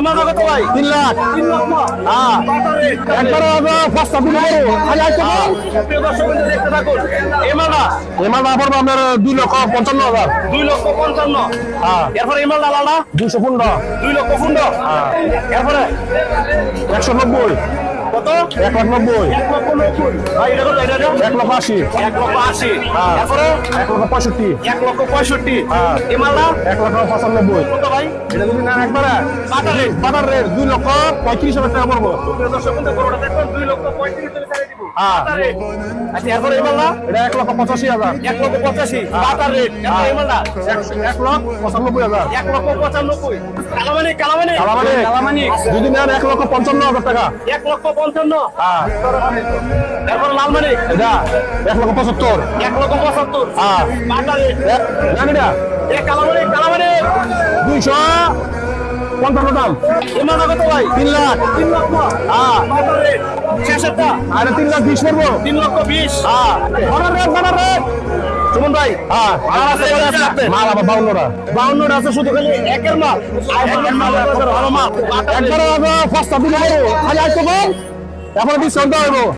মালটা কত ভাই? 3 লাখ। 3 লক্ষ। হ্যাঁ একবার পাঁচটা দিন করো আজ আইতে প্রিয় দর্শক বন্ধু দেখতে থাকুন। এই মালটা এই মালটা পড়বে আপনার 2,55,000। 2 লক্ষ 55। হ্যাঁ এরপরে এই মালটা লালটা 215। 2 লক্ষ 15। এরপরে 190। কত? 1,90,000। 1 লক্ষ 90। ভাই এটা কত? এটা 1,80,000। 1 লক্ষ 80। হ্যাঁ। এরপরে 1,65,000। 1 লক্ষ 65। হ্যাঁ। এই মালটা 1,95,000। কত ভাই? এটা যদি নেন একবারে বাটার রেট 2,35,000 টাকা পড়বো। প্রিয় দর্শক বন্ধু বড়টা দেখুন 2 লক্ষ 35 করে ছেড়ে দিব। হ্যাঁ। Butter rate. আচ্ছা এরপরে এই মালটা এটা 1,85,000। 1 লক্ষ 85 বাটার রেট। এরপরে এই মালটা 1,95,000। 1 লক্ষ 95। কালামানি কালামানি কালামানি যদি নেন 1,55,000 টাকা। 1 লক্ষ 55। হ্যাঁ এরপরে লালমানি এটা 1,75,000। 1 লক্ষ 75। হ্যাঁ বাটার রেট। জানি না এ কালামানি কালামানি 255 দাম। এই মালটা কত ভাই? 3 লাখ। 3 লক্ষ। হ্যাঁ বাটার রেট। শেষেরটা আরে 3,20,000 পড়বো। 3 লক্ষ 20। হ্যাঁ বাটার রেট। সুমন ভাই হ্যাঁ মাল আছে বলে আছে আপনি? মাল আবার 52টা। 52 আছে শুধু খালি একের মাল। একের মাল ভালো মাল। একবার পাঁচটা দিন করো আজ আইতে এখন ডিসকাউন্ট দেওয়া হইব।